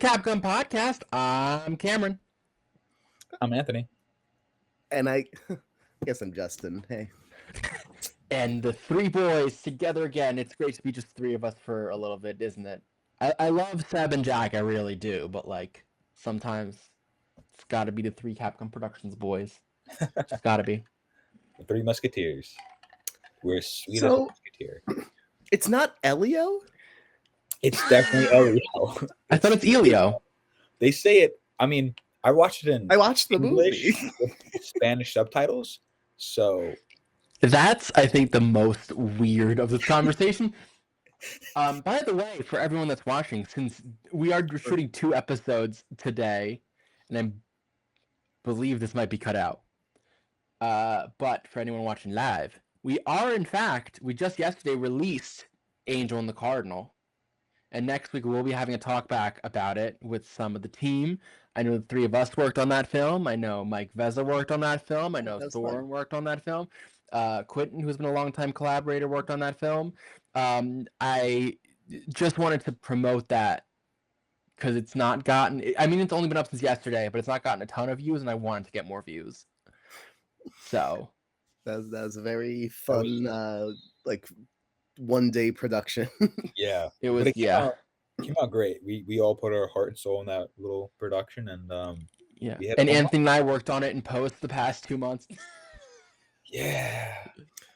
Capcom Podcast. I'm Cameron. I'm Anthony. And I guess I'm Justin. Hey. And the three boys together again. It's great to be just three of us for a little bit, isn't it? I love Seb and Jack, I really do, but like sometimes it's gotta be the three Capcom Productions boys. Just gotta be. The Three Musketeers. We're sweet as a So- musketeer. It's not Elio? It's definitely Elio. I thought it's Elio. They say it. I mean, I watched it in I watched the English movie. with Spanish subtitles. So That's, I think, the most weird of this conversation. By the way, for everyone that's watching, since we are shooting 2 episodes today, and I believe this might be cut out, but for anyone watching live, we just yesterday released Angel and the Cardinal, and next week we'll be having a talk back about it with some of the team. I know the three of us worked on that film. I know Mike Veza worked on that film. I know That's Thorin fun. worked on that film. Quentin, who's been a longtime collaborator, worked on that film. I just wanted to promote that because it's not gotten. I mean, it's only been up since yesterday, but it's not gotten a ton of views, and I wanted to get more views. So That was a very fun, like 1-day production. yeah, it But was it came out great. We all put our heart and soul in that little production, and yeah. we had And a home Anthony and I worked on it in post the past 2 months yeah,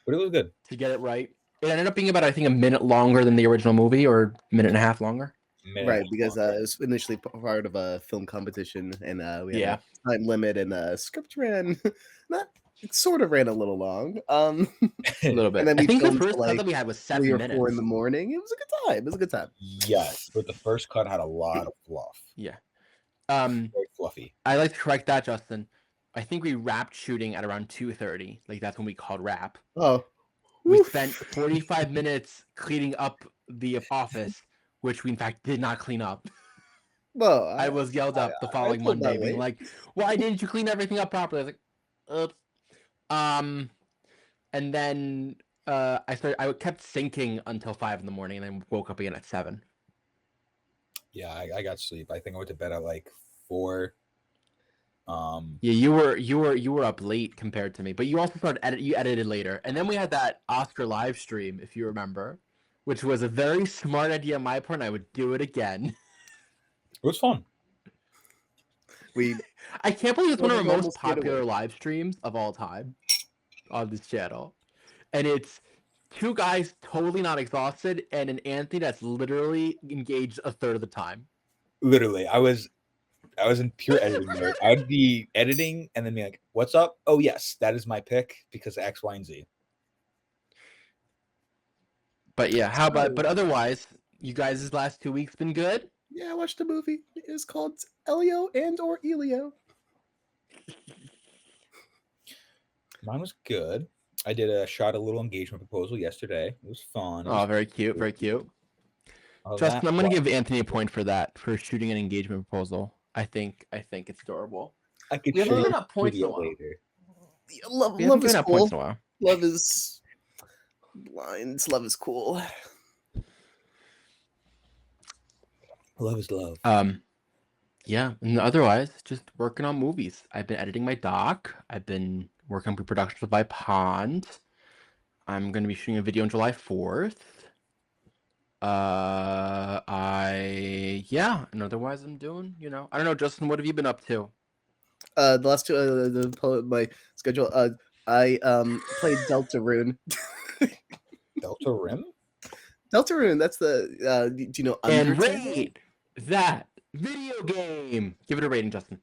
but it was good. to get it right. It ended up being about, I think, a minute longer than the original movie, or a minute and a half longer. Right, because it was initially part of a film competition, and we had a time limit, and script ran, it sort of ran a little long. A little bit. And then I we think the filmed first till, cut that we had was 7 3 or minutes. 4 in the morning. It was a good time. It was a good time. Yes, but the first cut had a lot of fluff. Yeah. Very fluffy. I like to correct that, Justin. I think we wrapped shooting at around 2:30. Like that's when we called wrap. Oh, We woof. spent 45 minutes cleaning up the office, which we in fact did not clean up. Well, I was yelled up the following feel that Monday, being way. like, "Why didn't you clean everything up properly?" I was like, "Oops." And then I kept sinking until 5 in the morning, and then woke up again at 7. Yeah, I got sleep. I think I went to bed at like 4. Yeah, you were up late compared to me, but you also started you edited later, and then we had that Oscar live stream, if you remember, which was a very smart idea on my part, and I would do it again. It was fun. I can't believe it's one of our most Almost get popular away. live streams of all time on this channel, and it's 2 guys totally not exhausted, and an Anthony that's literally engaged a third of the time. Literally, I was in pure editing mode. I would be editing and then be like, "What's up? Oh yes, that is my pick because of X, Y, and Z." But yeah, but otherwise, you guys' last 2 weeks been good? Yeah, I watched a movie. It's called Elio or Elio. Mine was good. I did a Little Engagement Proposal yesterday. It was fun. It Oh, was very cute, very cute. all Justin, that I'm gonna fluff. give Anthony a point for that, for shooting an engagement proposal. I think it's adorable. I could We haven't show given you out points in a video while. later. Love We haven't is given out points cool. in a while. Love is lines. Love is cool. Love is love. Yeah, and otherwise, just working on movies. I've been editing my doc. I've been working on pre-production with my Pond. I'm gonna be shooting a video on July 4th. And otherwise I'm doing, I don't know, Justin, what have you been up to? The last 2 my schedule. I played Deltarune. Deltarune? Deltarune. That's the. Do you know And Undertale? rate that video game. Give it a rating, Justin.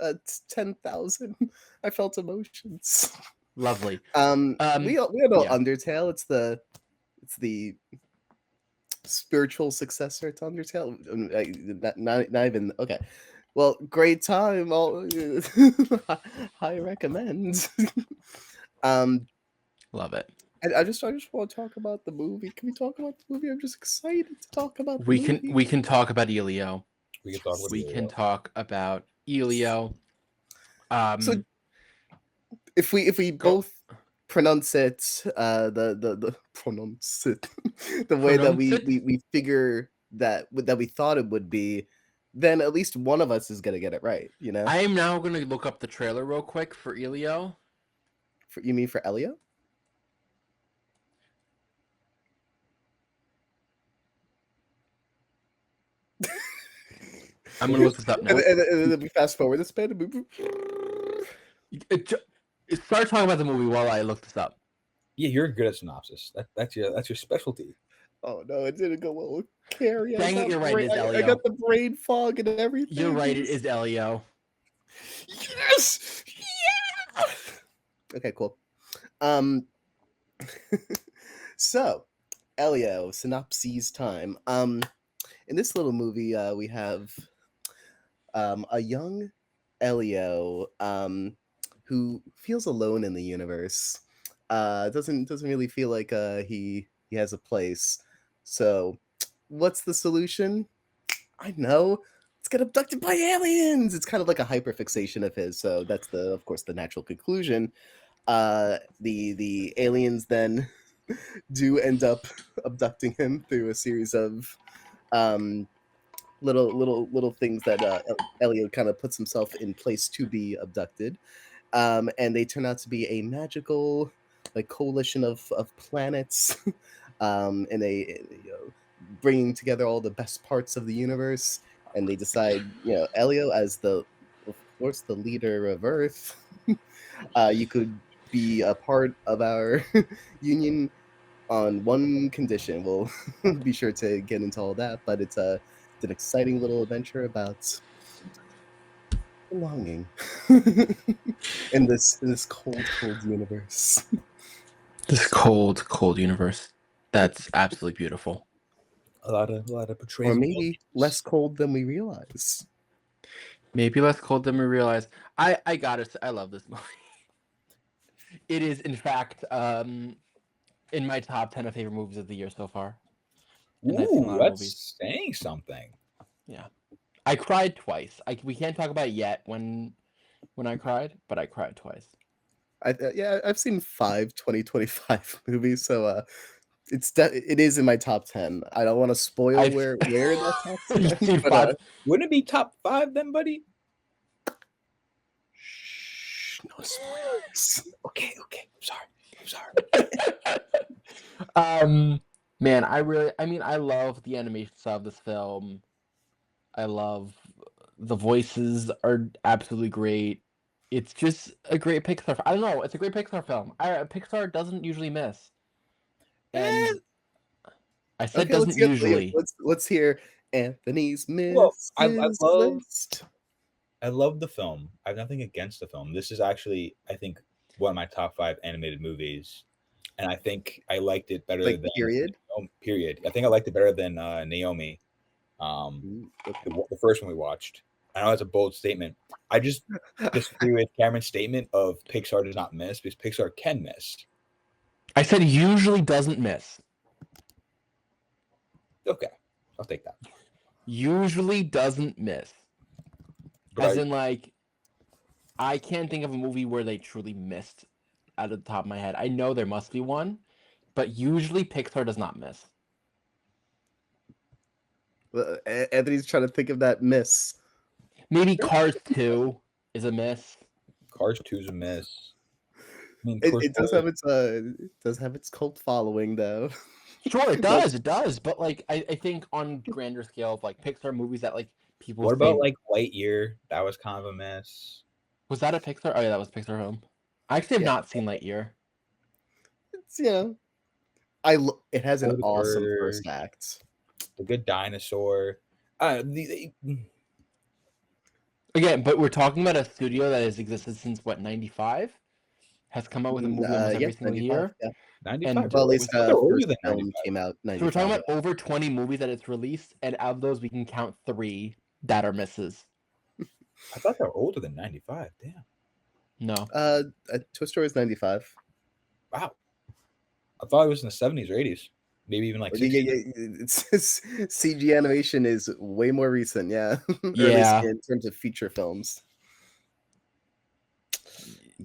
It's 10,000. I felt emotions. Lovely. We all know yeah. Undertale. It's the spiritual successor to Undertale. Not even okay. Well, great time. I recommend. Love it. I just want to talk about the movie. Can we talk about the movie? I'm just excited to talk about the We movie. can talk about Elio. We can talk about We Elio. can talk about Elio. So if we both pronounce it the pronounce it the way that we figure that we thought it would be, then at least one of us is gonna get it right. You know. I am now going to look up the trailer real quick for Elio. You mean for Elio? I'm going to look this up now. And then we fast forward this bit. Start talking about the movie while I look this up. Yeah, you're good at synopsis. That's your specialty. Oh no, it didn't go well with Carrie. Dang it, you're right, it is Elio. I got the brain fog and everything. You're right, it is Elio. Yes! Yeah! Okay, cool. So, Elio, synopsis time. In this little movie, we have a young Elio who feels alone in the universe. Doesn't really feel like he has a place. So, what's the solution? I know. Let's get abducted by aliens. It's kind of like a hyperfixation of his. So that's of course, the natural conclusion. The aliens then do end up abducting him through a series of little things that Elio kind of puts himself in place to be abducted, and they turn out to be a magical like coalition of planets, and bringing together all the best parts of the universe. And they decide, Elio, as of course, the leader of Earth, you could be a part of our union on one condition. We'll be sure to get into all that, but it's an exciting little adventure about belonging in this cold universe. This cold universe. That's absolutely beautiful. A lot of portrayals. Or maybe less cold than we realize. Maybe less cold than we realize. I gotta say, I love this movie. It is, in fact, in my top 10 of favorite movies of the year so far. Ooh, that's saying something. Yeah. I cried twice. We can't talk about it yet when I cried, but I cried twice. I've seen 5 2025 movies, so it is in my top 10. I don't want to spoil where in that top 10. But, wouldn't it be top 5 then, buddy? Shh, no spoilers. Okay. I'm sorry. Man, I love the animation style of this film. I love the voices are absolutely great. It's just a great Pixar. I don't know. It's a great Pixar film. Pixar doesn't usually miss. And I said doesn't usually. Let's hear Anthony's miss. Well, I love the film. I have nothing against the film. This is actually, I think, one of my top 5 animated movies, and I think I liked it better than period. Period. I think I liked it better than Naomi. The first one we watched. I know that's a bold statement. I just disagree with Cameron's statement of Pixar does not miss, because Pixar can miss. I said usually doesn't miss. Okay, I'll take that. Usually doesn't miss. As in, like, I can't think of a movie where they truly missed out of the top of my head. I know there must be one, but usually Pixar does not miss. Anthony's trying to think of that miss. Maybe Cars 2 is a miss. Cars 2 is a miss. I mean, it does have its cult following, though. Sure, it does. But like, I think on grander scale of like Pixar movies that like people. What about like Lightyear? That was kind of a mess. Was that a Pixar? Oh yeah, that was Pixar film. I actually have not seen Lightyear. It's it has an awesome first act. The Good Dinosaur. Again, but we're talking about a studio that has existed since what, 95? Has come out with a movie almost every single year. Yeah. 95. And, well, at least the first film came out 95. So we're talking about over 20 movies that it's released, and of those we can count 3 that are misses. I thought they were older than 95. Damn. No. Toy Story is 95. Wow. I thought it was in the 70s or 80s. Maybe even like 60s. CG animation is way more recent, yeah. Yeah. In terms of feature films.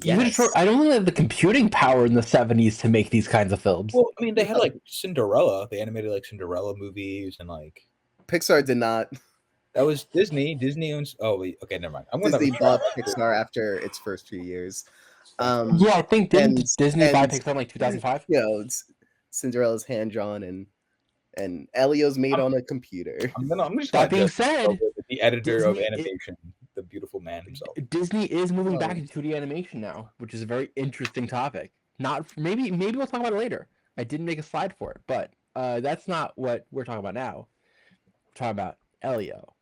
Yes. I don't think they had the computing power in the 70s to make these kinds of films. Well, I mean, they had like Cinderella. They animated like Cinderella movies and like. Pixar did not. That was Disney. Disney owns. Oh wait, okay, never mind. I'm gonna. Disney bought Pixar after its first few years. Yeah, I think didn't Disney buy Pixar in like 2005? You know, Cinderella's hand drawn and Elio's made on a computer. I'm just That gonna being just said, the editor of Disney animation, the beautiful man himself. Disney is moving back Oh. into 2D animation now, which is a very interesting topic. Not maybe we'll talk about it later. I didn't make a slide for it, but that's not what we're talking about now. We're talking about Elio.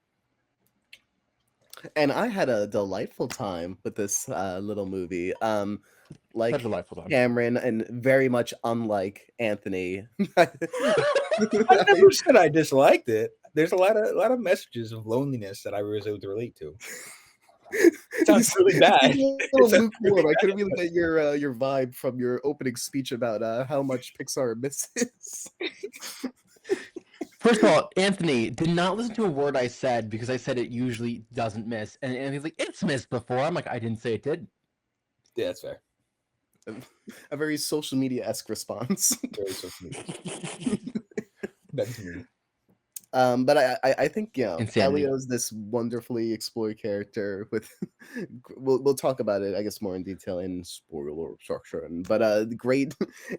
And I had a delightful time with this little movie. Like Such a delightful time. Cameron, and very much unlike Anthony. I never said I disliked it. There's a lot of messages of loneliness that I was able to relate to. It sounds really bad. Lukewarm. I couldn't really get your vibe from your opening speech about how much Pixar misses. First of all, Anthony did not listen to a word I said because I said it usually doesn't miss, and Anthony's like, "It's missed before." I'm like, "I didn't say it did." Yeah, that's fair. A very social media-esque response. Very social media. That's me. But I think Insanity. Elio's this wonderfully explored character with we'll talk about it I guess more in detail in spoiler section, but great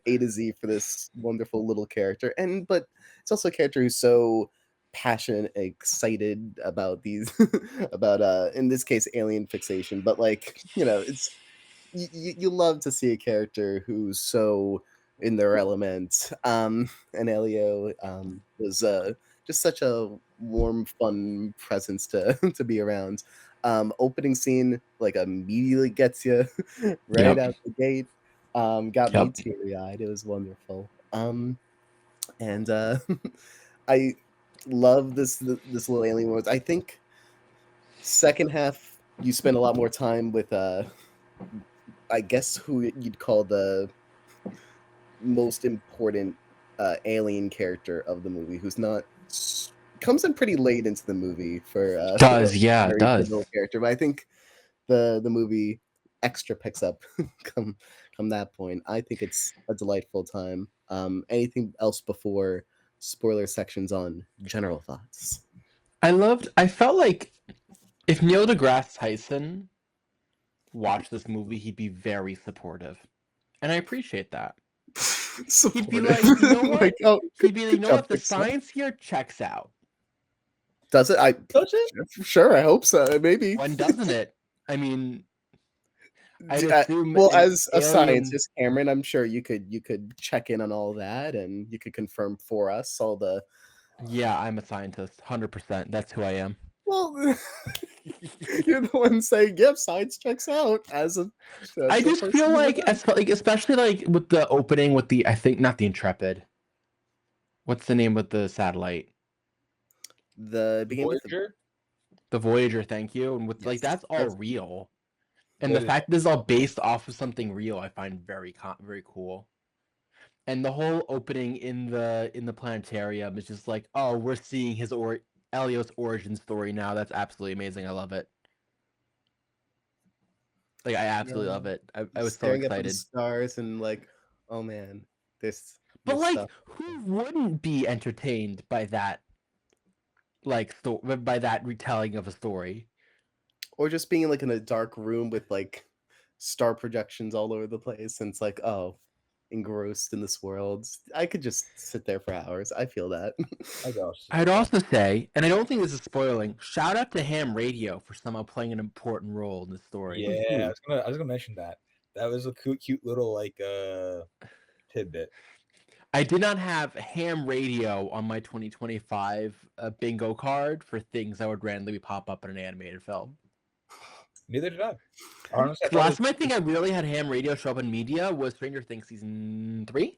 A to Z for this wonderful little character, but it's also a character who's so passionate, excited about these about in this case alien fixation, but like it's you love to see a character who's so in their element, and Elio was just such a warm, fun presence to to be around. Opening scene like immediately gets you right out the gate. Got me teary eyed. It was wonderful. And I love this little alien world. I think second half you spend a lot more time with I guess who you'd call the most important alien character of the movie, who's not comes in pretty late into the movie for does character, but I think the movie extra picks up come that point. I think it's a delightful time. Anything else before spoiler sections on general thoughts? I felt like if Neil deGrasse Tyson watched this movie, he'd be very supportive, and I appreciate that. He'd be like, you know what? He'd be like, you know what? The science here checks out. Does it? Does it? Sure, I hope so. Maybe. When doesn't it? I mean, well, as a scientist, Cameron, I'm sure you could check in on all that, and you could confirm for us all the. Yeah, I'm a scientist, 100%. That's who I am. Well, you're the one saying, "Yep, science checks out." I just feel like, especially like with the opening with I think not the Intrepid. What's the name of the satellite? The Voyager. The Voyager, thank you. And with like that's all real, and the fact this is all based off of something real, I find very cool. And the whole opening in the planetarium is just like, oh, we're seeing Elio's origin story now. That's absolutely amazing. I love it. Like I absolutely love it. I was so excited. Up at the stars and like, oh man, this. But like, stuff. Who wouldn't be entertained by that? Like, by that retelling of a story, or just being like in a dark room with like star projections all over the place, and it's like, oh, engrossed in this world. I could just sit there for hours. I feel that. I'd also say, and I don't think this is spoiling, shout out to Ham Radio for somehow playing an important role in the story. Yeah, I was gonna mention that. That was a cute little like tidbit. I did not have Ham Radio on my 2025 bingo card for things that would randomly pop up in an animated film. Neither did I. Honestly, the last time I think I really had Ham Radio show up in media was Stranger Things season 3.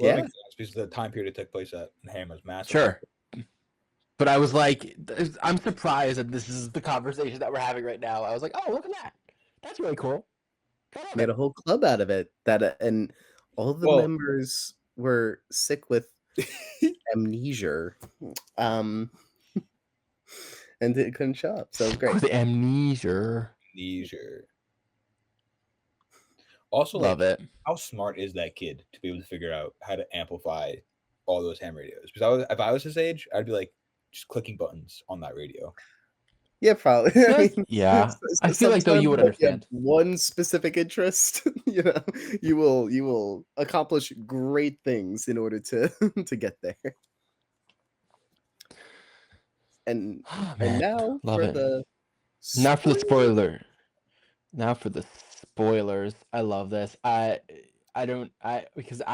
Well, yeah, because the time period it took place at Ham was massive. Sure. But I was like, I'm surprised that this is the conversation that we're having right now. I was like, oh, look at that. That's really cool. Made a whole club out of it. And all the members were sick with amnesia. And it couldn't show up. So it was great. With amnesia. Also, love it. How smart is that kid to be able to figure out how to amplify all those ham radios. Because if I was his age, I'd be like just clicking buttons on that radio. Yeah, probably. Yeah, I feel like though you would sometimes if you have understand. one specific interest, you will accomplish great things in order to to get there. And Oh, and man, now love for it. the Now for the spoiler. spoiler. Now for the spoilers. I love this. Because Okay.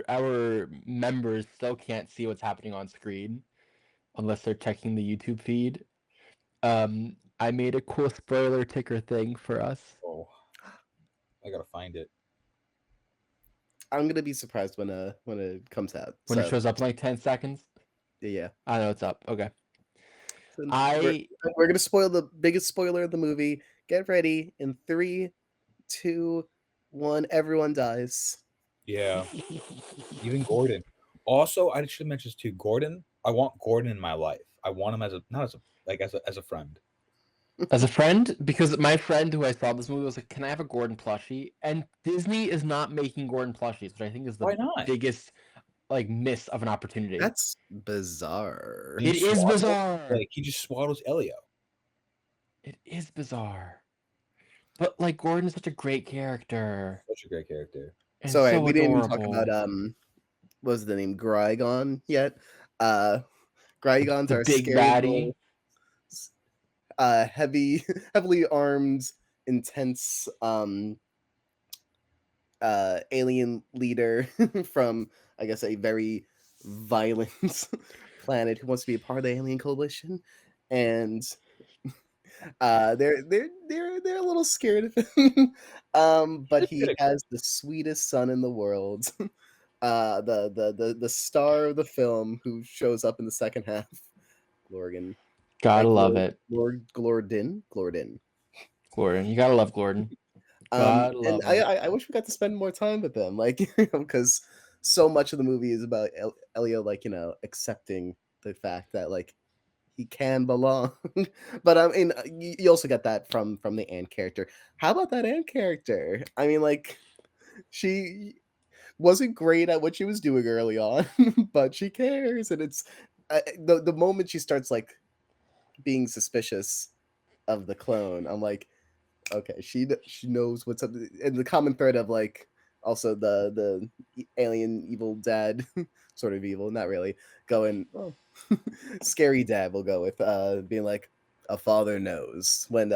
our members still can't see what's happening on screen unless they're checking the YouTube feed. I made a cool spoiler ticker thing for us. Oh, I gotta find it. I'm gonna be surprised when it comes out. When it So shows up in like 10 seconds. yeah. I know it's up. Okay. So I we're gonna spoil the biggest spoiler of the movie. Get ready in 3, 2, 1. Everyone dies. Yeah, even Gordon. Also, I should mention this too. Gordon, I want Gordon in my life. I want him as a not as a like as a friend. as a friend, because my friend who I saw this movie was like, "Can I have a Gordon plushie?" And Disney is not making Gordon plushies, which I think is the Why not? biggest like miss of an opportunity. That's bizarre. It is bizarre. Like he just swaddles Elio. It is bizarre. But like Gordon is such a great character. Such a great character. And So so we didn't even talk adorable. about what was the name? Grygon yet? Grygons The are big scary baddie. little, heavily armed, intense alien leader from, I guess, a very violent planet who wants to be a part of the alien coalition, and they're a little scared of him. But he has the sweetest son in the world. The star of the film who shows up in the second half, Glorgan. Gotta love it. Glordin. Gordon. You gotta love Gordon. Gotta And love him. I wish we got to spend more time with them, like, because so much of the movie is about Elio, like, accepting the fact that, like, he can belong. But I mean, you also get that from the Anne character. How about that Anne character? I mean, like, she wasn't great at what she was doing early on, but she cares, and it's the moment she starts like being suspicious of the clone. I'm like, okay, she knows what's up. And the common thread of like also the alien evil dad, sort of evil, not really, going, oh, scary dad will go with being like, a father knows when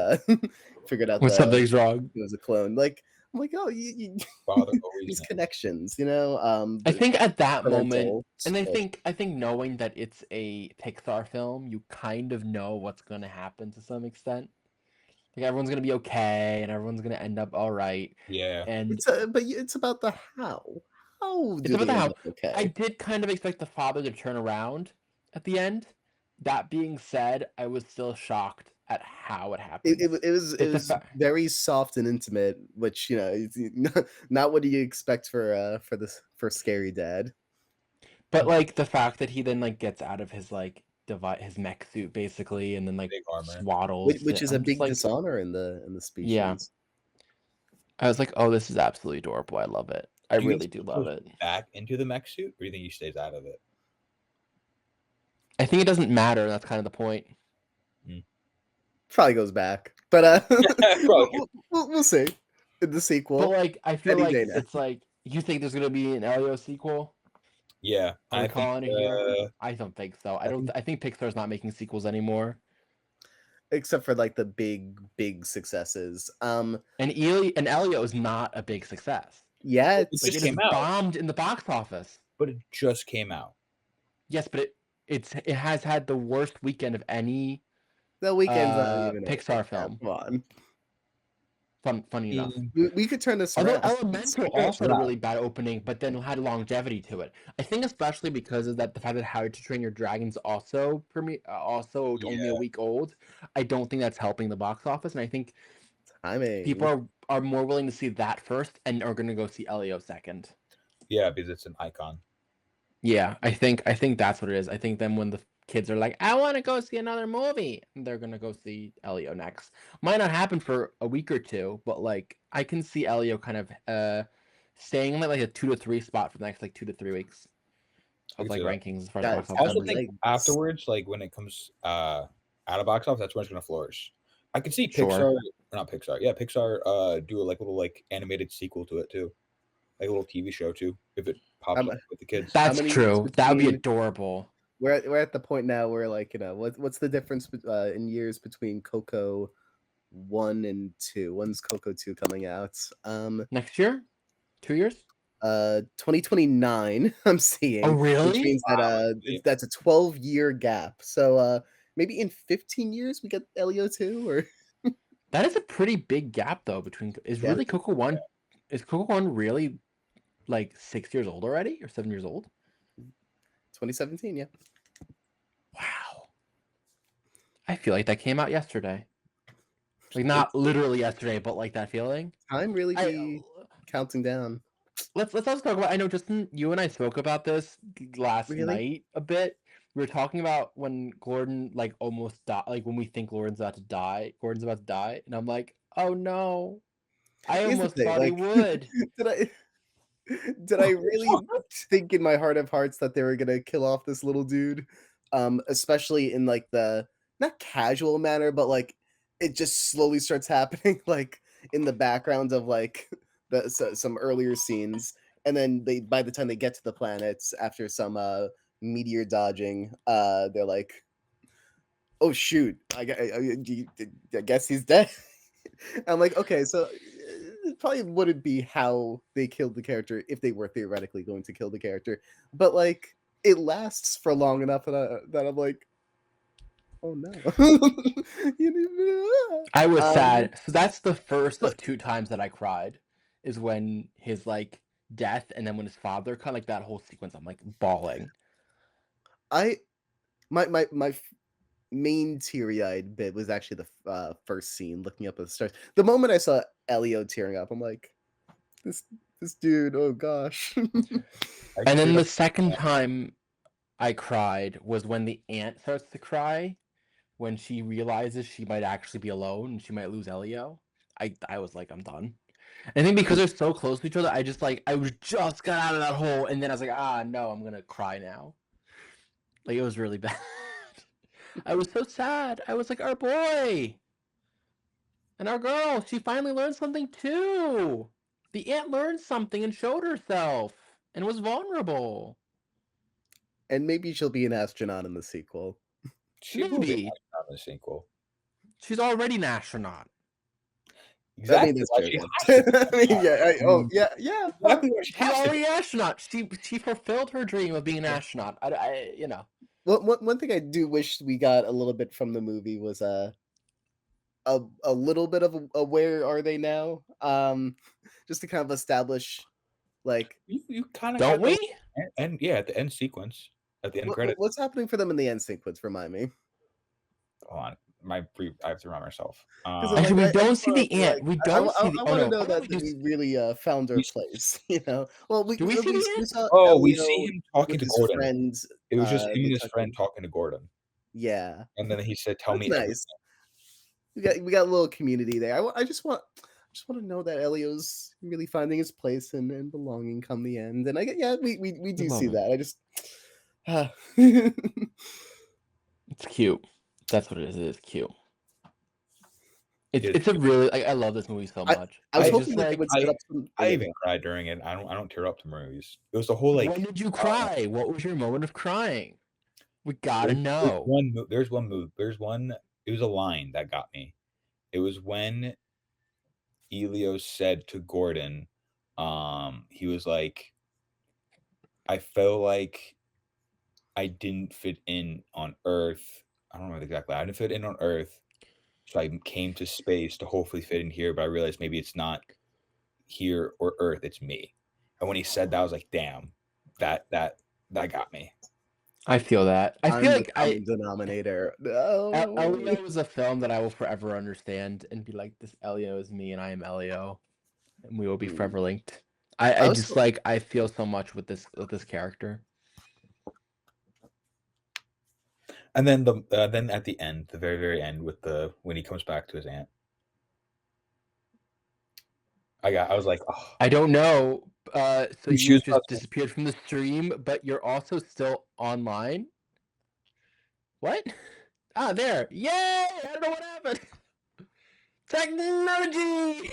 figured out When something's wrong. it was a clone. Like, I'm like, oh, Father always these knows. connections, I think at that moment, parental and I support. think knowing that it's a Pixar film, you kind of know what's gonna happen to some extent. Like everyone's gonna be okay, and everyone's gonna end up all right. Yeah. And But it's about the how. How it's do about they end how up okay? I did kind of expect the father to turn around at the end. That being said, I was still shocked at how it happened. It was very soft and intimate, which is not what you expect for scary dad. But like the fact that he then like gets out of his like his mech suit basically, and then like Big armor. swaddles, Which is a I'm just big like, dishonor in the species. yeah. I was like, oh, this is absolutely adorable. I love it. I Do you really think do he love goes it. back into the mech suit, or do you think he stays out of it? I think it doesn't matter. That's kind of the point. Probably goes back, but Probably. we'll see in the sequel. But like, I feel Any like day now. it's like, you think there's gonna be an Elio sequel? Yeah, Are we I calling think, it here? I don't think so. I think Pixar's not making sequels anymore. Except for like the big successes. And Elio is not a big success. Yeah, it Like just it is came out, bombed in the box office. but it just came out. Yes, but it has had the worst weekend of any the weekend's not even Pixar film. Come on. Funny enough. We could turn this Although around. Elemental also had a really bad opening, but then had longevity to it. I think especially because of that, the fact that How to Train Your Dragon's also only a week old. I don't think that's helping the box office, and I think people are more willing to see that first and are going to go see Elio second. Yeah, because it's an icon. Yeah, I think that's what it is. I think then when the kids are like, I want to go see another movie, they're gonna go see Elio next. Might not happen for a week or two, but like I can see Elio kind of staying in like a 2 to 3 spot for the next like 2 to 3 weeks. of like rankings as far as Guys, box I office. also some think legs. afterwards, like when it comes out of box office, that's when it's gonna flourish. I could see Sure. Pixar, not Pixar, yeah, Pixar do a like little like animated sequel to it too, like a little TV show too, if it pops up with the kids. That's many true. years That would be between- adorable. We're at the point now where like, you know, what's the difference in years between Coco 1 and 2? When's Coco 2 coming out? Next year? 2 years? 2029 I'm seeing. Oh, really? Which means that that's a 12-year gap. So maybe in 15 years we get Elio 2 or That is a pretty big gap though between Yeah. really Coco 1 is Coco 1 really like 6 years old already or 7 years old? 2017, yeah. Wow. I feel like that came out yesterday. Like not literally yesterday, but like that feeling. Time really be counting down. Let's also talk about. I know Justin, you and I spoke about this last night a bit. We were talking about when Gordon like almost died, like when we think Gordon's about to die, and I'm like, oh no, I Here's the almost thing, thought he like, would. Did I really think in my heart of hearts that they were gonna kill off this little dude? Especially in like the not casual manner, but like it just slowly starts happening, like in the background of like some earlier scenes, and then they by the time they get to the planets after some meteor dodging, they're like, "Oh shoot, I guess he's dead." I'm like, okay, so it probably wouldn't be how they killed the character if they were theoretically going to kill the character, but like it lasts for long enough that I'm like, oh no. I was sad. So that's the first of 2 times that I cried. Is when his like death, and then when his father kind of like that whole sequence. I'm like bawling. My main teary-eyed bit was actually the first scene, looking up at the stars. The moment I saw Elio tearing up, I'm like, this dude, oh gosh. And then the second time I cried was when the aunt starts to cry, when she realizes she might actually be alone and she might lose Elio. I was like, I'm done. I think because they're so close to each other, I just got out of that hole, and then I was like, no, I'm gonna cry now. Like it was really bad. I was so sad. I was like, our boy and our girl, she finally learned something too. The aunt learned something and showed herself and was vulnerable. And maybe she'll be an astronaut in the sequel. She will be an astronaut in the sequel. She's already an astronaut. Exactly. I mean, that's true. Yeah. Exactly what She's already an astronaut. She fulfilled her dream of being an astronaut. You know. One thing I do wish we got a little bit from the movie was a little bit of a where are they now? Just to kind of establish, like, you kind of don't we? And yeah, at the end sequence, at the end credits. What's happening for them in the end sequence? Remind me. Hold on, I have to remind myself. Actually, we don't see the aunt. We don't see the. I want to know that we really found our place. You know. Well, do we see the aunt? Saw we see him talking to Gordon. Friends, it was just him and his friend talking to Gordon. Yeah. And then he said, "Tell me." Nice. Everything. We got a little community there. I just want to know that Elio's really finding his place and belonging come the end. And we do see that. I just it's cute. That's what it is. It is cute. It's a really I love this movie so much. I was hoping that they would set up some. I even cried during it. I don't tear up to movies. It was the whole like. When did you cry? What was your moment of crying? We gotta know. There's one move. There's one. It was a line that got me. It was when Elio said to Gordon, he was like, "I felt like I didn't fit in on Earth. I don't know exactly. I didn't fit in on Earth, so I came to space to hopefully fit in here. But I realized maybe it's not here or Earth. It's me." And when he said that, I was like, "Damn, that got me." I feel that. I feel like denominator. Elio is a film that I will forever understand and be like, this Elio is me and I am Elio, and we will be forever linked. I just like I feel so much with this character. And then then at the end, the very end, with when he comes back to his aunt. I was like, oh. I don't know. So She you was just about to- disappeared from the stream, but you're also still online? What? Ah, there. Yay! I don't know what happened. Technology!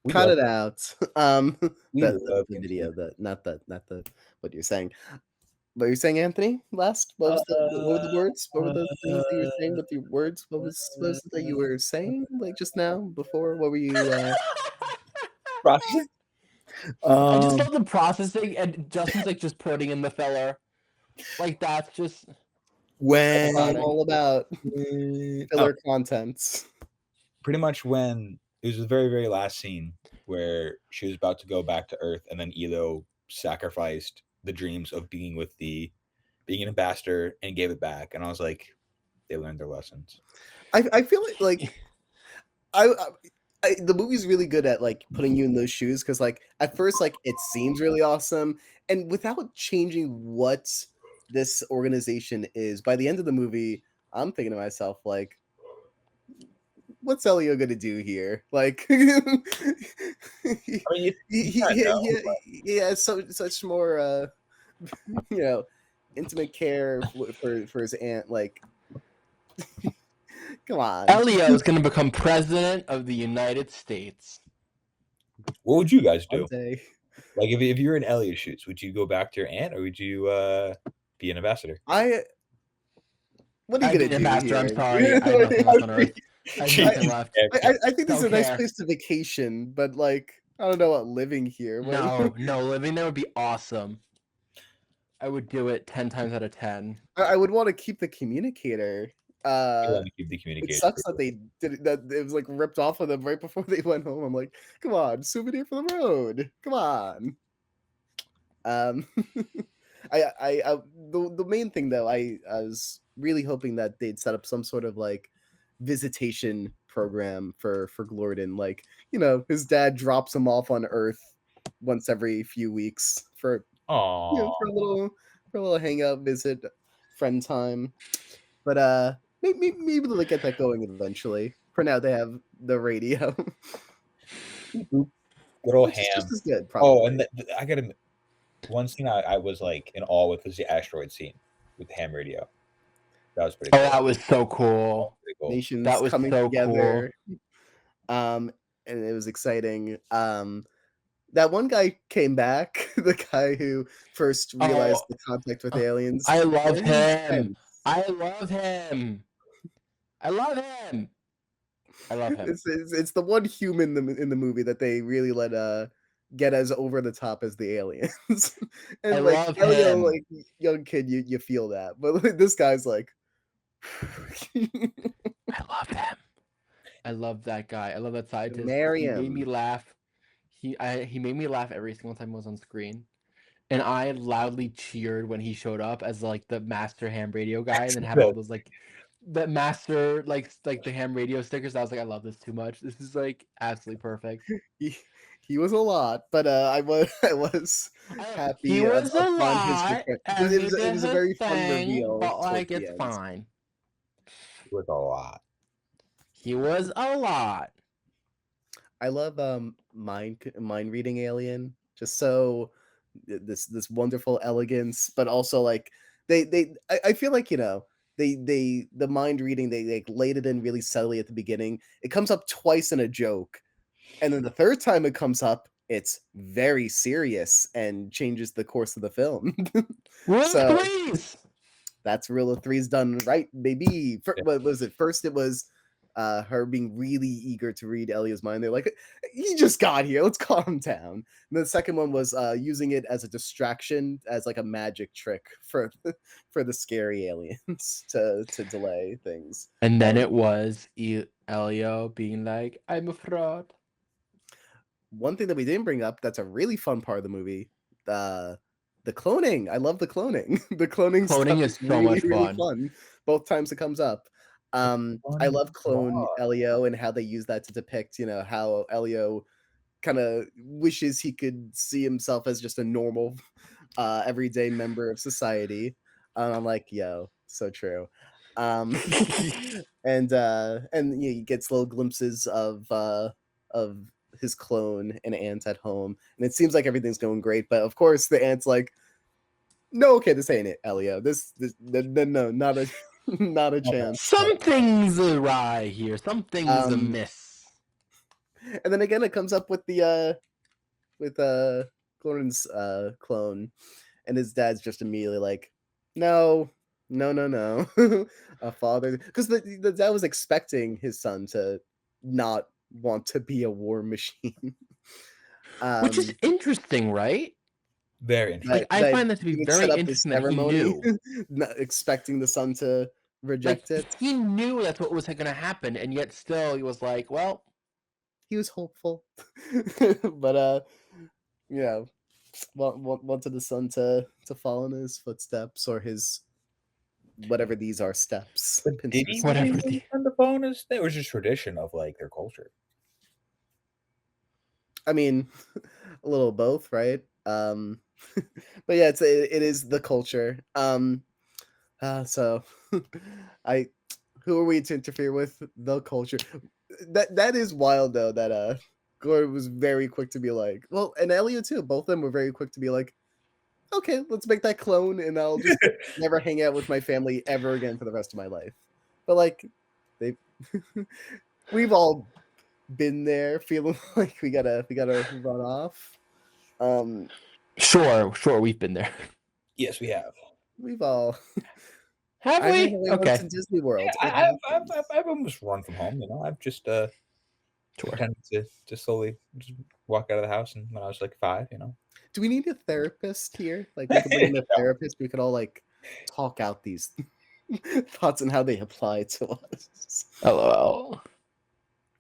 we Cut love it out. we The love video, computer. not the what you're saying. What you're saying, Anthony? Last, what were the words? What were the things that you were saying with your words? What was it that you were saying like just now before? What were you? Processing? I just love the processing, and Justin's like just putting in the filler. Like that's just When I'm Ironic. all about oh, filler contents. pretty much when it was the very, very last scene where she was about to go back to Earth, and then Elio sacrificed the dreams of being being an ambassador and gave it back. And I was like, they learned their lessons. I feel like I the movie's really good at like putting you in those shoes because like at first like it seems really awesome, and without changing what this organization is, by the end of the movie I'm thinking to myself like, what's Elio gonna do here? Like I mean, he has such more you know, intimate care for his aunt. Like, come on, Elio is going to become president of the United States. what would you guys one do? day. Like, if you were in Elio's shoes, would you go back to your aunt, or would you be an ambassador? What are you I'd gonna be an do ambassador. here? I'm sorry. I have nothing left on Earth. I have nothing Jesus, left. I think this is Don't a nice care. place to vacation, but like I don't know about living here. No, living there would be awesome. I would do it 10 times out of 10. I would want to keep the communicator. I want to keep the It communication. sucks that they did that. It was like ripped off of them right before they went home. I'm like, come on, souvenir for the road. Come on. The main thing though, I was really hoping that they'd set up some sort of like visitation program for Glorden. Like, you know, his dad drops him off on Earth once every few weeks for for a little hangout visit, friend time. But maybe they'll get that going eventually. For now, they have the radio. Good old Which is ham. just as good, probably. Oh, and I got to. One scene I was like in awe with was the asteroid scene with the ham radio. That was pretty Oh, cool. that was so cool. Nations That was coming so together. And it was exciting. That one guy came back, the guy who first realized the contact with aliens. I love Very him. intense. I love him. I love him. I love him. It's the one human in the movie that they really let get as over the top as the aliens. And I like love Elio, him. like young kid, you feel that, but like, this guy's like, I love him. I love that guy. I love that scientist. Marry He made him. me laugh. He made me laugh every single time he was on screen. And I loudly cheered when he showed up as like the master ham radio guy, and then had all those like the master like the ham radio stickers. I was like, I love this too much. This is like absolutely perfect. He was a lot, but I was happy. He was a upon his lot. return. And It was a very fun reveal, but like towards the it's end. fine. It was a lot. He was a lot. I love mind reading alien. Just so this wonderful elegance, but also like I feel like, you know, the mind reading, they like laid it in really subtly at the beginning. It comes up twice in a joke, and then the third time it comes up, it's very serious and changes the course of the film. Rule So- of threes. That's rule of threes done right, baby. What was it? First, it was her being really eager to read Elio's mind. They're like, he just got here. Let's calm down. And the second one was using it as a distraction, as like a magic trick for the scary aliens to delay things. And then it was Elio being like, I'm a fraud. One thing that we didn't bring up that's a really fun part of the movie, the cloning. I love the cloning. The cloning stuff Cloning is so much fun. Both times it comes up. I love Clone Elio and how they use that to depict, you know, how Elio kind of wishes he could see himself as just a normal, everyday member of society. I'm like, yo, so true. And you gets little glimpses of his clone and aunt at home, and it seems like everything's going great. But of course, the aunt's like, "No, okay, this ain't it, Elio. This no, not a not a chance." Something's awry here. Something's amiss. And then again, it comes up with the Gordon's clone, and his dad's just immediately like, "No, no, no, no." A father, because the dad was expecting his son to not want to be a war machine. Which is interesting, right? Very interesting. Like, I find that to be he would very set up this interesting that he ceremony, knew. not expecting the son to reject Like, it. he knew that's what was going to happen, and yet still he was like, well, He was hopeful, but you know, wanted the son to follow in his footsteps, or his whatever these are steps. But did he Whatever really the- on the bonus? That was just tradition of like their culture. I mean, a little of both, right? But yeah, it is the culture. So I who are we to interfere with the culture? That is wild though, that Gordon was very quick to be like, well, and Elio too, both of them were very quick to be like, okay, let's make that clone and I'll just never hang out with my family ever again for the rest of my life. But like they we've all been there feeling like we gotta run off. sure, we've been there. Yes, we have. We've all Have I we? ran away once Okay. in Disney World. Yeah, I've almost run from home. You know, I've just Sure. pretended to slowly just walk out of the house, and when I was like 5, you know. Do we need a therapist here? Like, we could bring in a therapist. We could all like talk out these thoughts and how they apply to us. LOL.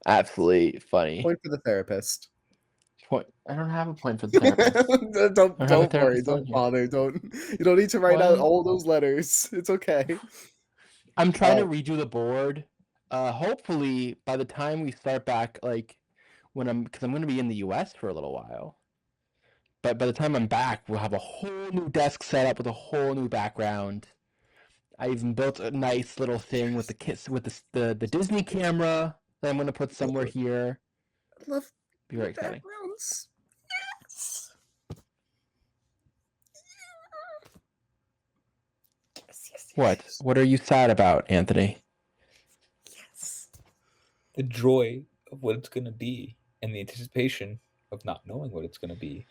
Absolutely funny. Point for the therapist. Point. I don't have a point for the therapist. don't I have a don't worry. therapist on Don't here. bother. You don't need to write out Why? all those letters. It's okay. I'm trying to redo the board. Hopefully, by the time we start back, like because I'm going to be in the U.S. for a little while. But by the time I'm back, we'll have a whole new desk set up with a whole new background. I even built a nice little thing with the Disney camera that I'm going to put somewhere here. I love Be very exciting. backgrounds. Yes. What? What are you sad about, Anthony? Yes. The joy of what it's gonna be, and the anticipation of not knowing what it's gonna be.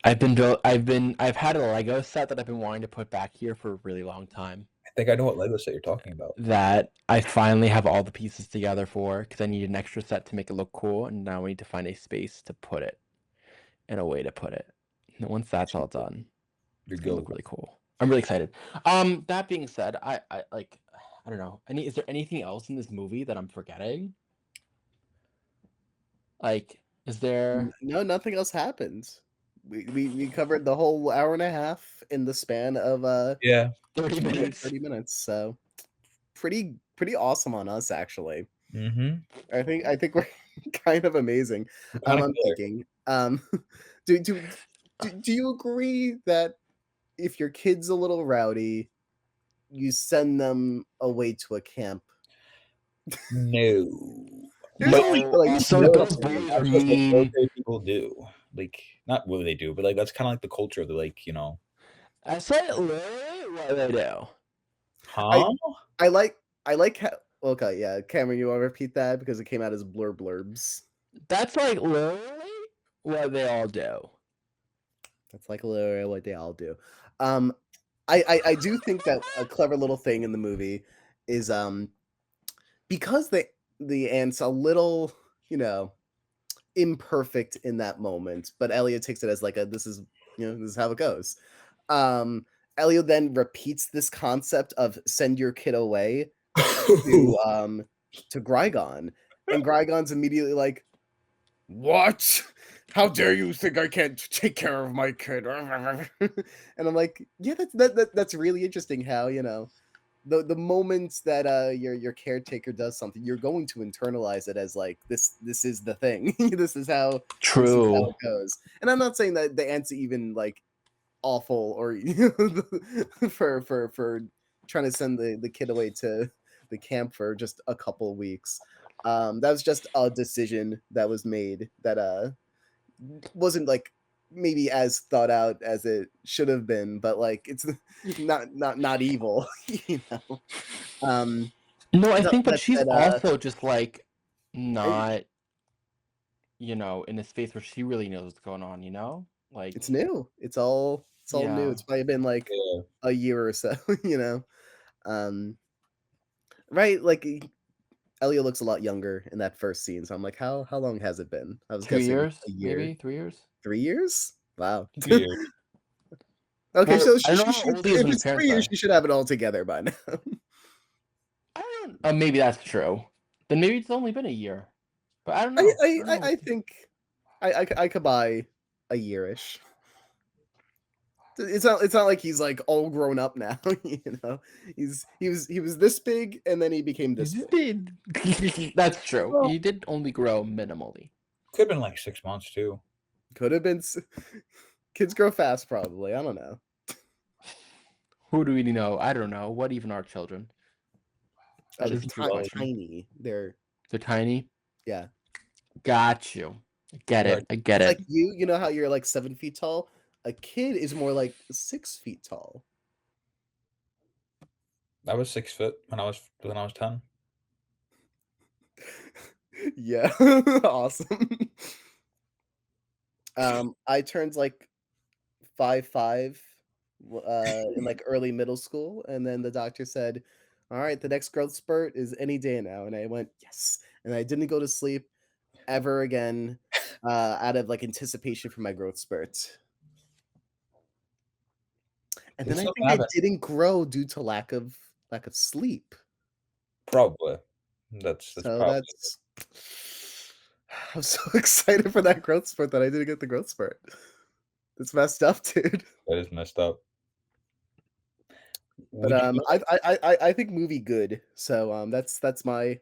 I've had a Lego set that I've been wanting to put back here for a really long time. I think I know what Lego set you're talking about. That I finally have all the pieces together for, because I need an extra set to make it look cool, and now we need to find a space to put it and a way to put it. And once that's all done, You're it's gonna good. look really cool. I'm really excited. That being said, I don't know. Is there anything else in this movie that I'm forgetting? Like, is there? No, nothing else happens. We covered the whole hour and a half in the span of Yeah. 30 minutes. 30 minutes. So pretty awesome on us, actually. Mm-hmm. I think we're kind of amazing. I'm thinking. Do you agree that if your kid's a little rowdy, you send them away to a camp? No. No, so those boys are That's what mean. military people do. Like, not what they do, but like that's kind of like the culture of the, like, you know. I said literally what they do. Huh? I like how. Okay, yeah, Cameron, you want to repeat that because it came out as blurbs. That's like literally what they all do. That's like literally what they all do. I do think that a clever little thing in the movie is because the ant's a little, imperfect in that moment, but Elliot takes it as like this is how it goes. Elio then repeats this concept of send your kid away to Grygon, and Grygon's immediately like, "What? How dare you think I can't take care of my kid?" And I'm like, yeah, that's really interesting how, the moments that your caretaker does something, you're going to internalize it as like this is the thing. This is how it goes. And I'm not saying that the ant's even like awful or for trying to send the kid away to the camp for just a couple of weeks. That was just a decision that was made that wasn't like maybe as thought out as it should have been, but like it's not evil, you know. No, I think, but That she's said, also just like not, in a space where she really knows what's going on. Like it's new. It's all new. Yeah. It's probably been like Yeah. a year or so, you know. Right, like Elio looks a lot younger in that first scene, so I'm like, how long has it been? I was 2 guessing years, a year, maybe 3 years. 3 years. Wow. 2 years. Okay, Well, so I don't know how old he is if when his it's 3 parents years, die. she should have it all together by now. I don't. Maybe that's true. Then maybe it's only been a year. But I don't know. I think I could buy a yearish. It's not like he's like all grown up now, you know. He was this big and then he became this big. That's true. Well, He did only grow minimally. could have been like 6 months too. Could have been. Kids grow fast, probably. I don't know. Who do we know? I don't know. What even are children? They're That is a true question. tiny. They're tiny. yeah. Got you. I get Right. it. I get It's it. like you know how you're like 7 feet tall? A kid is more like 6 feet tall. I was 6 foot when I was 10. Yeah. Awesome. I turned like 5'5" in like early middle school, and then the doctor said, "All right, the next growth spurt is any day now." And I went, "Yes." And I didn't go to sleep ever again out of like anticipation for my growth spurt. And then It's I something think I happened. didn't grow due to lack of sleep. Probably. That's So probably that's I'm so excited for that growth spurt that I didn't get the growth spurt. It's messed up, dude. that is messed up. But Would you I think movie good. So that's my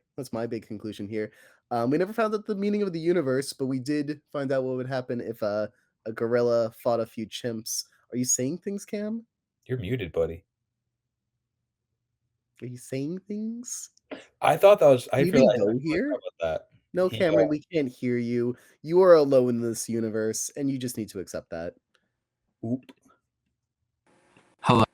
big conclusion here. We never found out the meaning of the universe, but we did find out what would happen if a gorilla fought a few chimps. Are you saying things, Cam? You're muted, buddy. Are you saying things? I thought that was. I Can you even realized go I forgot here? about that. No, Yeah. Cameron, we can't hear you. You are alone in this universe, and you just need to accept that. Oop. Hello.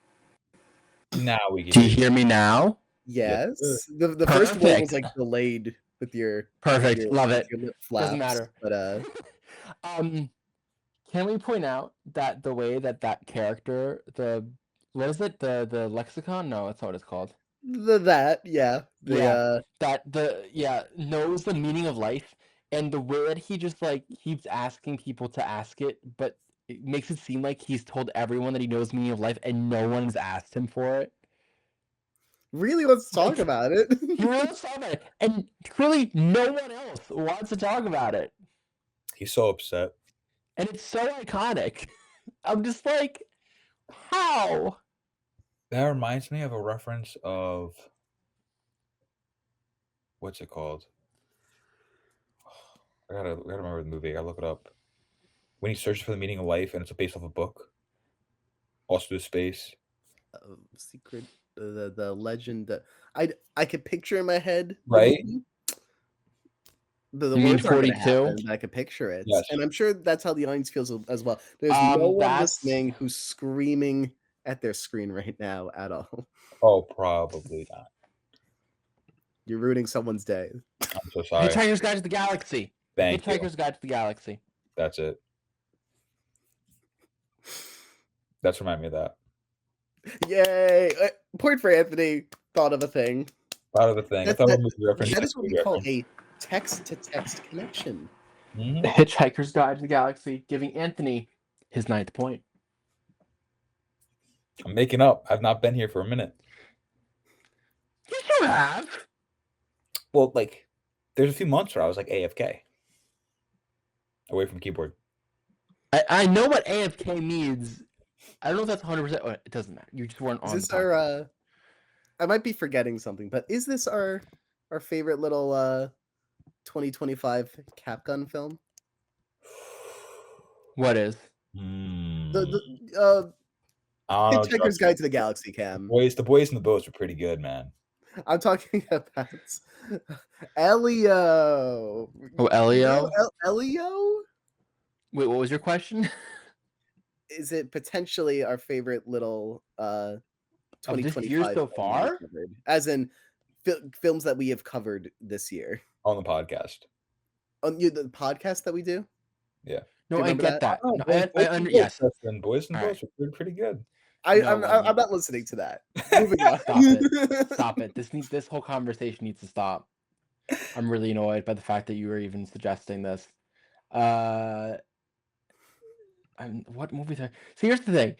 Now we can Do you hear you. hear me now? Yes. Yes, The first one was Perfect. like delayed with your Perfect. Love it. your lip flaps. Doesn't matter. But can we point out that the way that character, what is it? The lexicon? No, that's not what it's called. Knows the meaning of life, and the way that he just like keeps asking people to ask it, but it makes it seem like he's told everyone that he knows the meaning of life, and no one's asked him for it. really wants to talk about it. He really wants to talk about it, and clearly no one else wants to talk about it. He's so upset. And it's so iconic. I'm just like, how? That reminds me of a reference of what's it called? I gotta remember the movie. I gotta look it up. When he searches for the meaning of life, and it's based off a book. Also to space. Secret, the legend that I could picture in my head. Right? The You mean words aren't gonna 42? happen, but I could picture it. Yes. And I'm sure that's how the audience feels as well. There's no one That's listening who's screaming at their screen right now at all. Oh, probably not. You're ruining someone's day. I'm so sorry. Hitchhiker's Guide to the Galaxy. Thank you. Hitchhiker's Guide to the Galaxy. That's it. That's remind me of that. Yay! Point for Anthony. Thought of a thing. Thought of the thing. I thought it was a reference. That is what we call a text-to-text connection. Mm-hmm. Hitchhiker's Guide to the Galaxy, giving Anthony his 9th point. I'm making up. I've not been here for a minute. You have. Well, like, there's a few months where I was like AFK. Away from keyboard. I know what AFK means. I don't know if that's 100%. Oh, it doesn't matter. You just weren't on. Is this our I might be forgetting something, but is this our favorite little 2025 Capcom film? What is? The Hitchhiker's Guide to the Galaxy, Cam. The boys and the boats are pretty good, man. I'm talking about Elio. Oh, Elio. Elio? Wait, what was your question? Is it potentially our favorite little Of this year 2025 so film that we far? covered? As in films that we have covered this year. On the podcast. On the podcast that we do? Yeah. Do No, you I remember get that? that. Oh, No, Boys I and Girls, yes. Justin. Boys and All Girls right. were pretty good. No, I'm not listening to that. Moving on. Stop it. Stop it. This whole conversation needs to stop. I'm really annoyed by the fact that you were even suggesting this. What movies are? So here's the thing.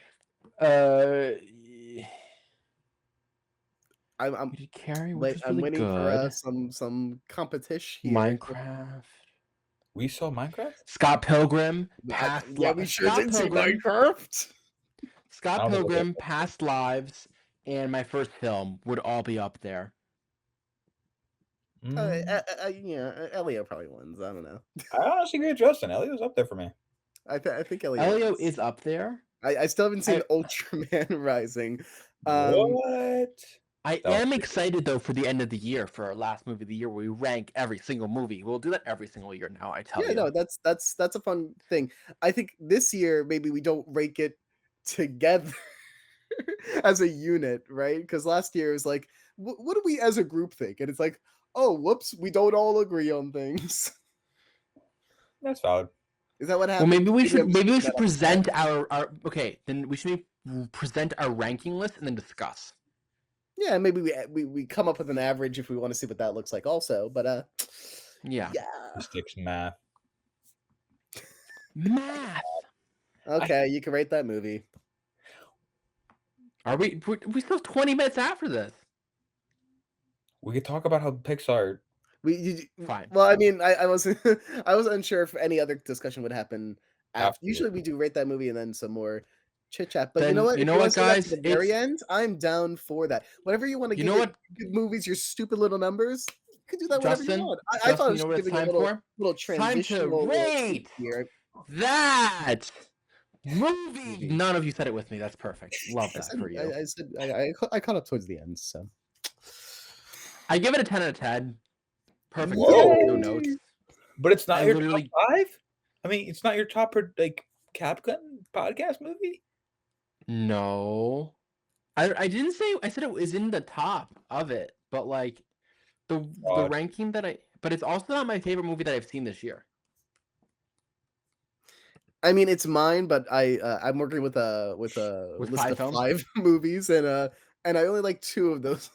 I'm we did Carrie, which wait. is I'm really waiting good. for some competition here. Minecraft. We saw Minecraft? Scott Pilgrim. Yeah, we sure Scott did see Pilgrim. Minecraft. Scott I don't know what Pilgrim, Past Lives, and my first film would all be up there. Yeah, Elio probably wins. I don't know. I honestly agree with Justin. Elio's up there for me. I think Elio wins. is up there. I still haven't seen Ultraman Rising. What? I am excited though for the end of the year, for our last movie of the year, where we rank every single movie. We'll do that every single year now. I tell you. No, that's a fun thing. I think this year maybe we don't rank it together as a unit, right? Because last year it was like, what do we as a group think? And it's like, oh, whoops, we don't all agree on things. That's valid. Is that what Well, happened? maybe we should present our okay. Then we should present our ranking list and then discuss. Yeah, maybe we come up with an average if we want to see what that looks like also. But yeah. Sticks math. Okay, you can rate that movie. Are we still have 20 minutes after this? We could talk about how Pixar. Fine. Well, I mean, I was I was unsure if any other discussion would happen after. Usually we do rate that movie and then some more chit chat. But then, you know what? You know what, guys? At the very end, I'm down for that. Whatever you want to give good movies, your stupid little numbers, you can do that whenever you want. I thought I was giving a little transitional rate here. That movie. None of you said it with me. That's perfect. Love that for you. I said I caught up towards the end, so I give it a 10 out of 10. Perfect. Whoa. No notes. But it's not your top 5? I mean, it's not your top like Capcom podcast movie? No. I didn't say, I said it was in the top of it, but like the ranking that but it's also not my favorite movie that I've seen this year. I mean, it's mine, but I'm working with a list of 5 movies, and I only like 2 of those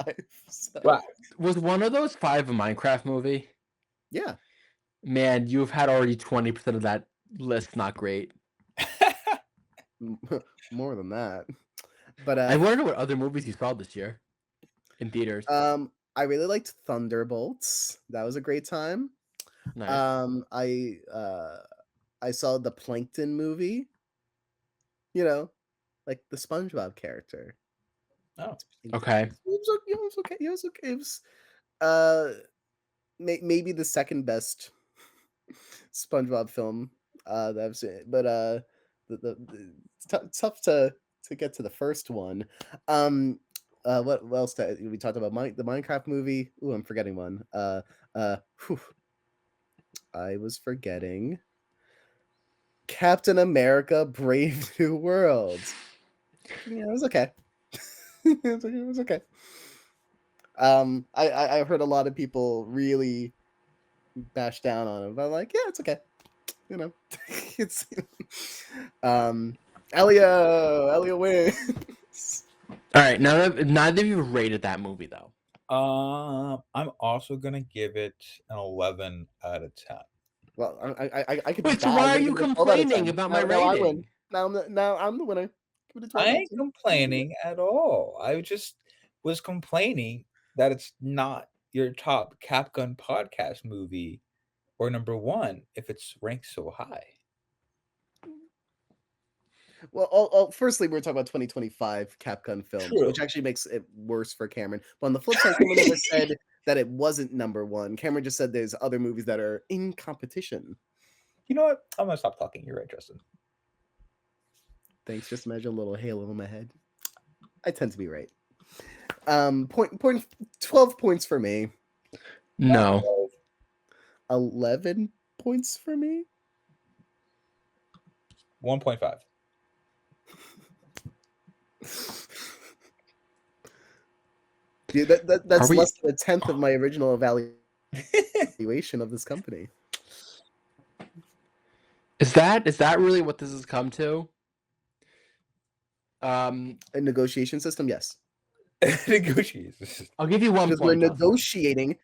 5. So. Wow. Was one of those 5 a Minecraft movie? Yeah. Man, you've had already 20% of that list not great. More than that. But I wonder what other movies you saw this year in theaters. I really liked Thunderbolts. That was a great time. Nice. I saw the Plankton movie. You know, like the SpongeBob character. Oh, okay. It was okay. It was maybe the second best SpongeBob film that I've seen, but it's tough to get to the first one. What else? We talked about the Minecraft movie. Ooh, I'm forgetting one. I was forgetting Captain America: Brave New World. Yeah, it was okay. It was okay. I heard a lot of people really bash down on it, but I'm like, yeah, it's okay. You know, it's Elio wins. All right, now neither of you rated that movie though. I'm also gonna give it an 11 out of 10. Well, I could. Wait, so why are you complaining about my rating? Now I'm the winner. I ain't complaining at all. I just was complaining that it's not your top Capcom podcast movie or number 1 if it's ranked so high. Well, firstly, we're talking about 2025 Capcom films, which actually makes it worse for Cameron. But on the flip side, Cameron never said that it wasn't number 1. Cameron just said there's other movies that are in competition. You know what? I'm gonna stop talking. You're right, Justin. Thanks. Just imagine a little halo in my head. I tend to be right. Point 12 points for me. No. 11 points for me. 1.5. Dude, that's we- less than a tenth of my original evaluation of this company. Is that really what this has come to? A negotiation system, yes. Negotiations. I'll give you 1 Because we're point. Dustin. negotiating.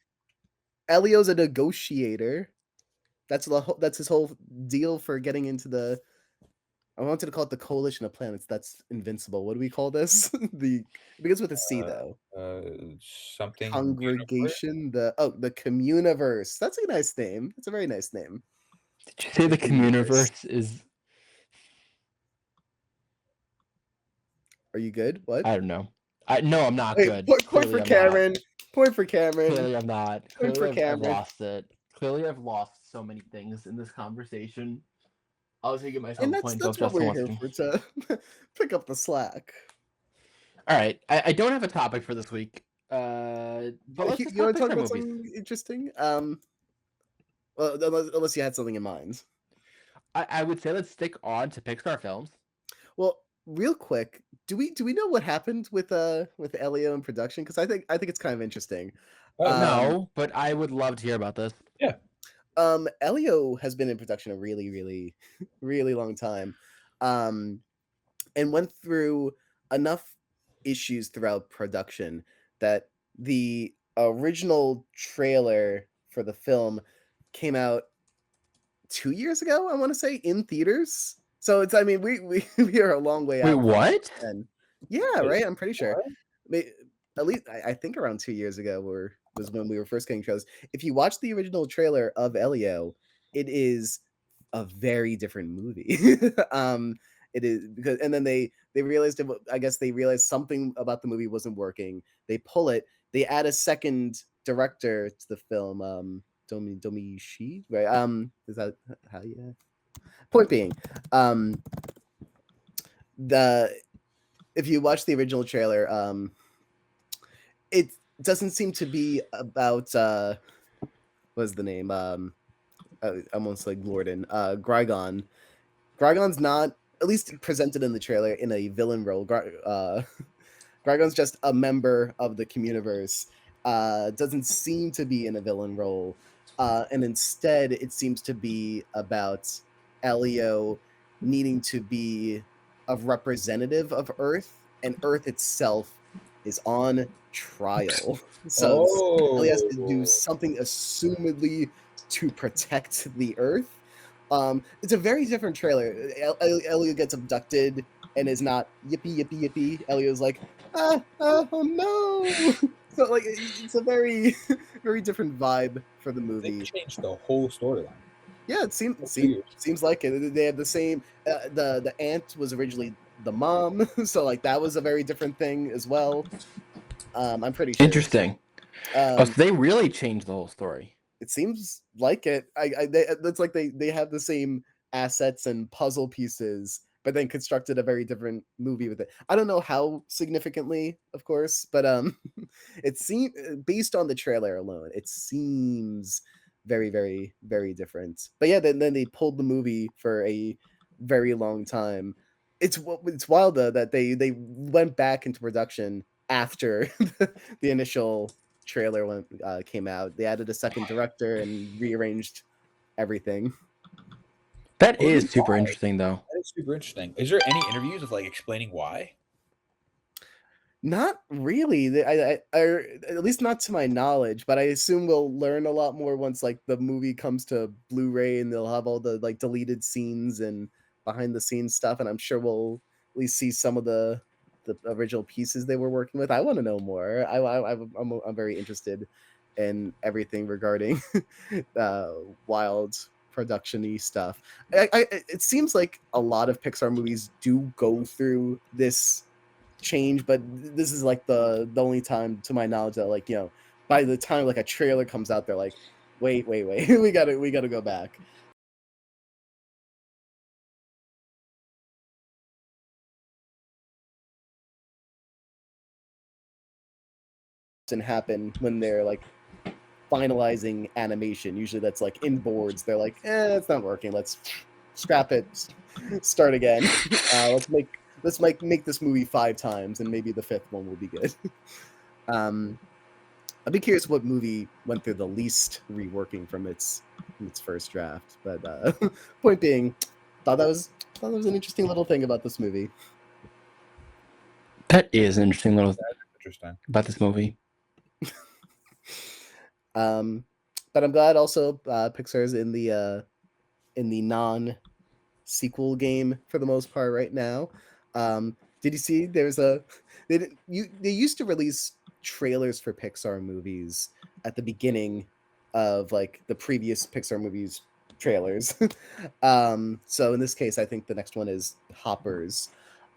Elio's a negotiator. That's his whole deal for getting into the. I wanted to call it the Coalition of Planets. That's invincible. What do we call this? It begins with a C though. Something. Congregation. The Communiverse. That's a nice name. It's a very nice name. Did you say the Communiverse is? Are you good? What? I don't know. No, I'm not Wait, good. point for Cameron. Point for Cameron. Clearly, I'm not. Point for Clearly, I've Cameron. lost it. Clearly, I've lost so many things in this conversation. I was taking myself And a point. that's what we're here for, to pick up the slack. All right, I don't have a topic for this week. But let's You want to talk about movies. something interesting? Well, unless you had something in mind. I would say let's stick on to Pixar films. Well, real quick, do we know what happened with Elio in production? Because I think it's kind of interesting. No, but I would love to hear about this. Yeah. Elio has been in production a really, really, really long time, and went through enough issues throughout production that the original trailer for the film came out 2 years ago, I want to say, in theaters. So it's, I mean, we are a long way out. Wait, what? And yeah, right. I'm pretty sure. At least I think around 2 years ago was when we were first getting trailers. If you watch the original trailer of Elio, it is a very different movie. It is because, and then they realized, I guess they realized something about the movie wasn't working. They pull it. They add a second director to the film. Domi Shi, right? Is that how you? Point being, if you watch the original trailer, it doesn't seem to be about what's the name? Almost like Gordon. Grygon. Grygon's not, at least presented in the trailer, in a villain role. Grygon's just a member of the Communiverse. Doesn't seem to be in a villain role. And instead, it seems to be about Elio needing to be a representative of Earth, and Earth itself is on trial. So Elio has to do something, assumedly, to protect the Earth. It's a very different trailer. Elio gets abducted and is not yippee yippee yippee. Elio's like, oh no. So like, it's a very very different vibe for the movie. They changed the whole storyline. Yeah, it seems like it. They have the same. The aunt was originally the mom, so like that was a very different thing as well. I'm pretty sure. Interesting. So they really changed the whole story. It seems like it. It's like they have the same assets and puzzle pieces, but then constructed a very different movie with it. I don't know how significantly, of course, but it seems, based on the trailer alone, it seems very, very, very different. But yeah, then they pulled the movie for a very long time. It's wild though that they went back into production after the initial trailer came out. They added a second director and rearranged everything. That is super interesting, though. That is super interesting. Is there any interviews of like explaining why? Not really. I at least not to my knowledge, but I assume we'll learn a lot more once like the movie comes to Blu-ray and they'll have all the like deleted scenes and behind the scenes stuff, and I'm sure we'll at least see some of the original pieces they were working with. I want to know more. I'm very interested in everything regarding wild production-y stuff. It seems like a lot of Pixar movies do go through this change, but this is like the only time to my knowledge that, like, you know, by the time like a trailer comes out, they're like, wait, we gotta go back. happen when they're like finalizing animation. Usually that's like in boards. They're like, it's not working. Let's scrap it, start again. Let's make this movie 5 times, and maybe the 5th one will be good. I'd be curious what movie went through the least reworking from its first draft. But point being, thought that was an interesting little thing about this movie. That is an interesting little Interesting. about this movie. But I'm glad also Pixar's in the non-sequel game for the most part right now. Did you see they used to release trailers for Pixar movies at the beginning of like the previous Pixar movies trailers. So in this case, I think the next one is Hoppers.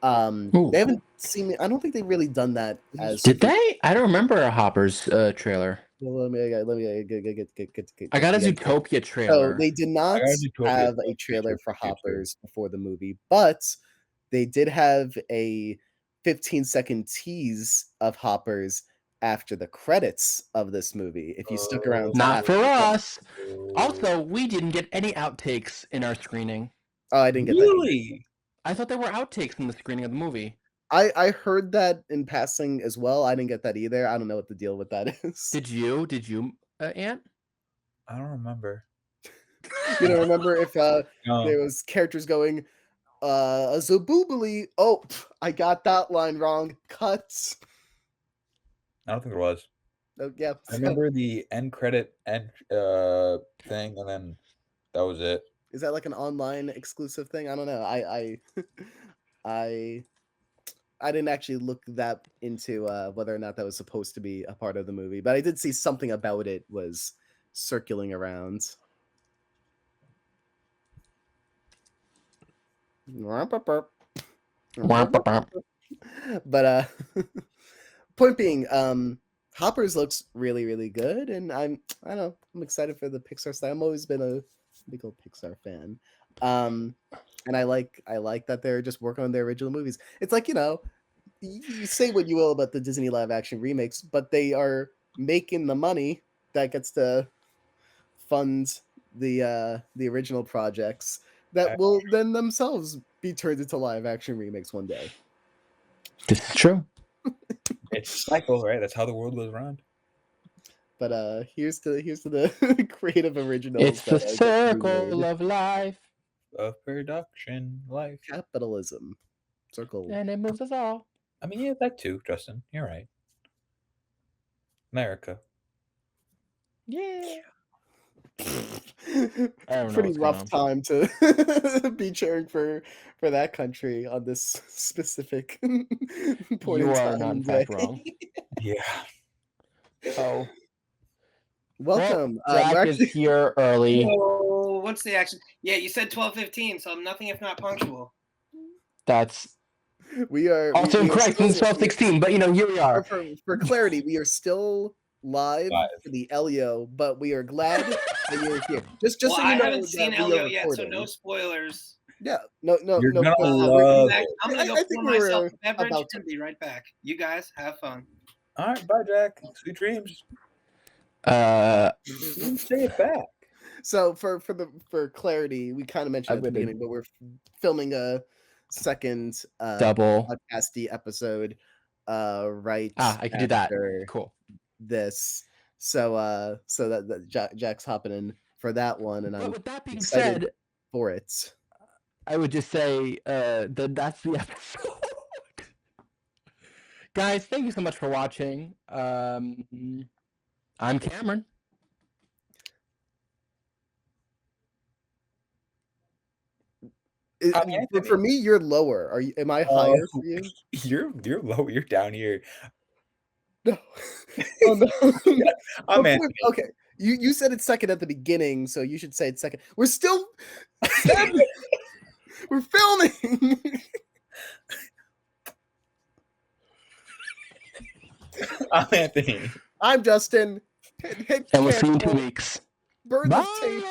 They haven't seen. I don't think they've really done that. Did they? I don't remember a Hoppers trailer. Let me get. I got a Zootopia trailer. So they did not have a trailer for Hoppers before the movie, but they did have a 15-second tease of Hoppers after the credits of this movie. If you stuck around, not for us. Also, we didn't get any outtakes in our screening. Oh, I didn't get that. I thought there were outtakes in the screening of the movie. I heard that in passing as well. I didn't get that either. I don't know what the deal with that is. Did you, Ant? I don't remember. You don't remember if there was characters going, a Zaboobly. Oh, I got that line wrong. Cut. I don't think there was. Oh, yeah. I remember the end credit thing, and then that was it. Is that like an online exclusive thing? I don't know. I didn't actually look that into whether or not that was supposed to be a part of the movie, but I did see something about it was circulating around. But point being, Hoppers looks really, really good, and I'm excited for the Pixar style. I've always been a big old Pixar fan, and I like that they're just working on their original movies. It's like, you say what you will about the Disney live action remakes, but they are making the money that gets to fund the original projects that will then themselves be turned into live action remakes one day. This is true. It's a cycle, right? That's how the world goes around. But here's to the creative originals. It's the circle of life. Of production life. Capitalism. Circle. And it moves us all. I mean, yeah, that too, Justin. You're right. America. Yeah. Pretty rough time to be cheering for that country on this specific point. You are not in fact wrong. Yeah. Oh. Welcome. Jack is here early. Oh, what's the action? Yeah, you said 12:15, so I'm nothing if not punctual. That's we are also correct since 12:16, but here we are. For clarity, we are still live for the Elio, but we are glad that you're here. Just so you know, I haven't seen Elio yet, so no spoilers. Yeah, no. You're gonna love it. I'm gonna go pour myself a beverage and be right back. You guys have fun. All right, bye, Jack. Sweet dreams. Say it back. So for clarity, we kind of mentioned at the beginning, but we're filming a second double podcasty episode right I can do that. Cool. This so that Jack's hopping in for that one, and with that being said for it, I would just say that that's the episode. Guys, thank you so much for watching. I'm Cameron. For me, you're lower. Am I higher for you? You're low. You're down here. No. Oh no. I'm okay. You said it's second at the beginning, so you should say it's second. We're still we're filming. I'm Anthony. I'm Justin. And we'll see you in 2 weeks. Birds of tape.